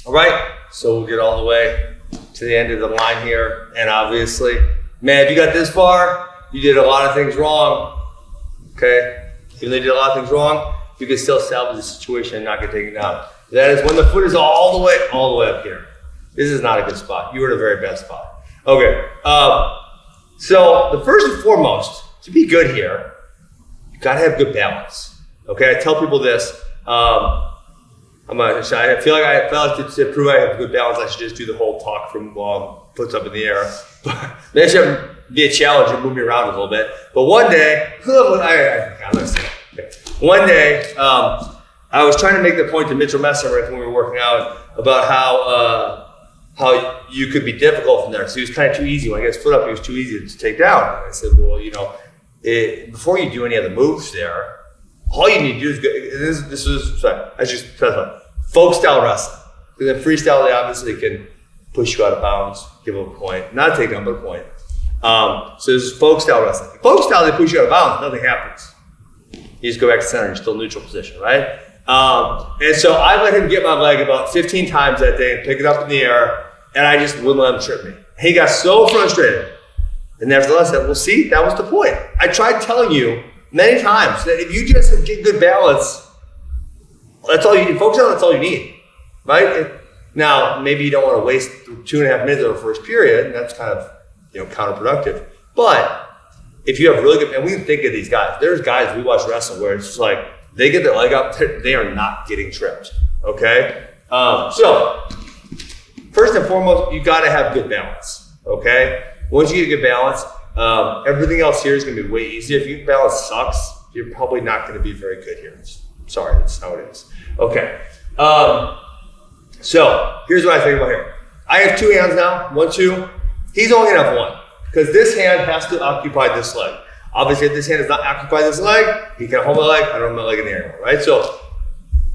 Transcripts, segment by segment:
All right, so we'll get all the way to the end of the line here. And obviously, man, if you got this far, you did a lot of things wrong, okay? Even though you did a lot of things wrong, you can still salvage the situation and not get taken down. That is when the foot is all the way up here. This is not a good spot. You were in a very bad spot. Okay, so the first and foremost, to be good here, you gotta have good balance. Okay, I tell people this. I feel like to prove I have good balance, I should just do the whole talk from foot's up in the air. But that should be a challenge and move me around a little bit. But one day, I was trying to make the point to Mitchell Messer when we were working out about how you could be difficult from there. So he was kind of too easy. When I got his foot up, he was too easy to take down. And I said, well, before you do any of the moves there, all you need to do is folk style wrestling. Because in freestyle, they obviously can push you out of bounds, give them a point, not a takedown, but a point. So this is folk style wrestling. Folk style, they push you out of bounds, nothing happens. You just go back to center, you're still neutral position, right? And so I let him get my leg about 15 times that day and pick it up in the air, and I just wouldn't let him trip me. He got so frustrated. And nevertheless, I said, well, see, that was the point. I tried telling you many times that if you just get good balance, that's all you need. Focus on that's all you need, right? Now, maybe you don't want to waste 2.5 minutes of the first period, and that's kind of counterproductive. But if you have really good, and we can think of these guys. There's guys we watch wrestle where it's just like they get their leg up, they are not getting tripped. Okay, so first and foremost, you got to have good balance. Okay, once you get good balance, everything else here is going to be way easier. If your balance sucks, you're probably not going to be very good here. Sorry, that's how it is. Okay, so here's what I think about here. I have two hands now, 1, 2. He's only gonna have one because this hand has to occupy this leg. Obviously, if this hand does not occupy this leg, he can hold my leg. I don't hold my leg in the air, right? So,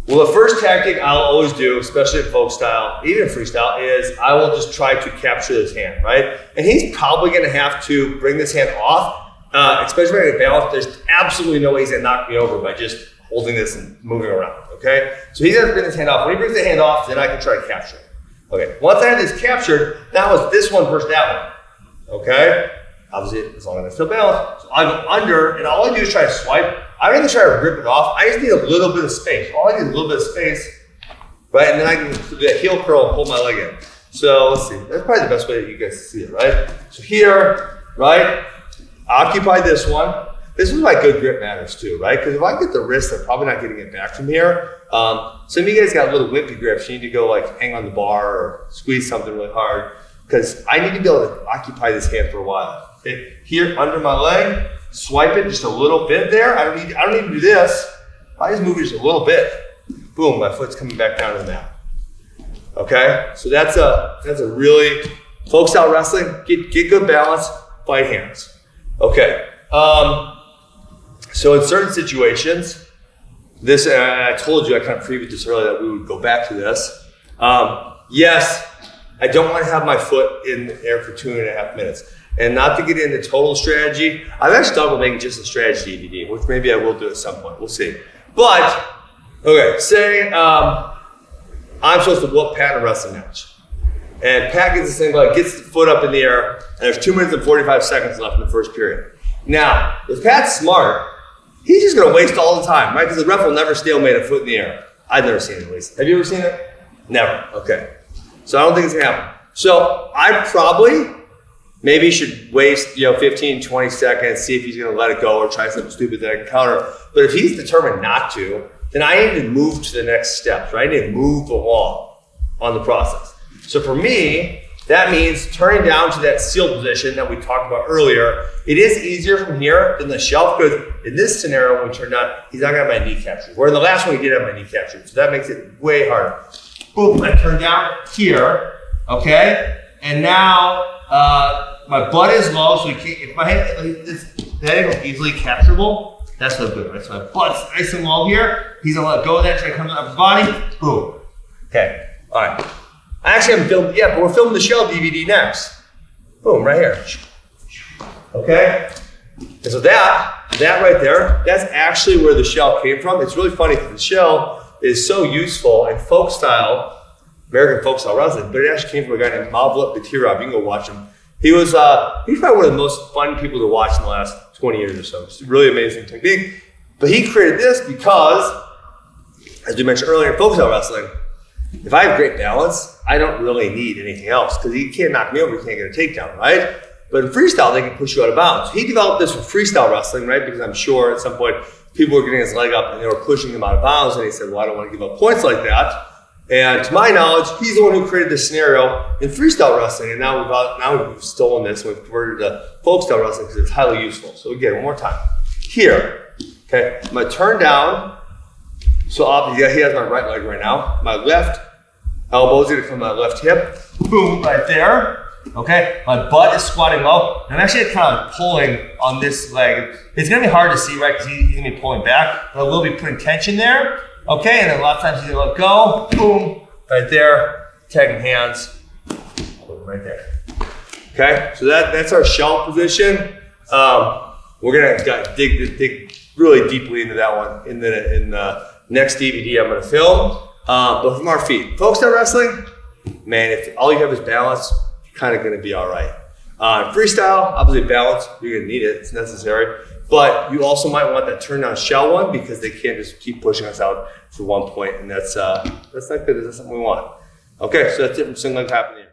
well, the first tactic I'll always do, especially in folk style, even in freestyle, is I will just try to capture this hand, right? And he's probably gonna have to bring this hand off, especially when I get balance. There's absolutely no way he's gonna knock me over by just holding this and moving around, okay? So he's gonna bring this hand off. When he brings the hand off, then I can try to capture it. Okay, once I have this captured, now it's this one versus that one, okay? Obviously, as long as I still balance. So I go under, and all I do is try to swipe. I don't even try to rip it off. I just need a little bit of space. All I need is a little bit of space, right? And then I can do that heel curl and pull my leg in. So let's see, that's probably the best way that you guys can see it, right? So here, right, occupy this one. This is why good grip matters too, right? Because if I get the wrist, I'm probably not getting it back from here. Some of you guys got a little wimpy grips. You need to go like hang on the bar or squeeze something really hard because I need to be able to occupy this hand for a while. Okay, here under my leg, swipe it just a little bit there. I don't need to do this. I just move it just a little bit. Boom, my foot's coming back down to the mat. Okay, so that's a really folk style wrestling. Get good balance, fight hands. Okay. So in certain situations, this, I told you, I kind of previewed this earlier that we would go back to this. Yes, I don't want to have my foot in the air for 2.5 minutes. And not to get into total strategy, I've actually thought about making just a strategy DVD, which maybe I will do at some point, we'll see. But, okay, say I'm supposed to whoop Pat in a wrestling match. And Pat gets this thing, gets the foot up in the air, and there's 2 minutes and 45 seconds left in the first period. Now, if Pat's smart, he's just going to waste all the time, right? Because the ref will never stalemate a foot in the air. I've never seen it, at least. Have you ever seen it? Never. Okay. So I don't think it's going to happen. So I probably maybe should waste 15, 20 seconds, see if he's going to let it go or try something stupid that I can counter. But if he's determined not to, then I need to move to the next steps, right? I need to move along on the process. So for me, that means turning down to that seal position that we talked about earlier. It is easier from here than the shelf because in this scenario, when we turn down, he's not gonna have my knee captured. Where in the last one, he did have my knee captured. So that makes it way harder. Boom, I turn down here, okay? And now my butt is low, so if my head, that ain't easily capturable, that's no good, right? So my butt's nice and low here. He's gonna let go of that, try to come up his body, boom. Okay, all right. I actually haven't filmed, but we're filming the shell DVD next. Boom, right here. Okay? And so that right there, that's actually where the shell came from. It's really funny because the shell is so useful in folk style American folk style wrestling, but it actually came from a guy named Mavlut Batirov. You can go watch him. He's probably one of the most fun people to watch in the last 20 years or so. It's a really amazing technique. But he created this because, as we mentioned earlier in folk style wrestling, if I have great balance, I don't really need anything else because he can't knock me over, he can't get a takedown, right? But in freestyle, they can push you out of bounds. He developed this for freestyle wrestling, right? Because I'm sure at some point people were getting his leg up and they were pushing him out of bounds, and he said, well, I don't want to give up points like that. And to my knowledge, he's the one who created this scenario in freestyle wrestling, and now we've stolen this and we've converted it to folk style wrestling because it's highly useful. So again, one more time. Here, okay, I'm gonna turn down. So obviously, he has my right leg right now. My left elbow is gonna come to my left hip. Boom, right there. Okay, my butt is squatting low. I'm actually kind of pulling on this leg. It's gonna be hard to see, right? Because he's gonna be pulling back, but I will be putting tension there. Okay, and then a lot of times he's gonna let go. Boom, right there. Tagging hands. Boom, right there. Okay, so that's our shell position. We're gonna dig really deeply into that one in the next DVD I'm gonna film. But from our feet, folk style wrestling, man, if all you have is balance, you're kind of gonna be all right. Freestyle, obviously balance, you're gonna need it, it's necessary. But you also might want that turn down shell one because they can't just keep pushing us out for one point, and that's not good, that's not something we want. Okay, so that's it from single leg happening.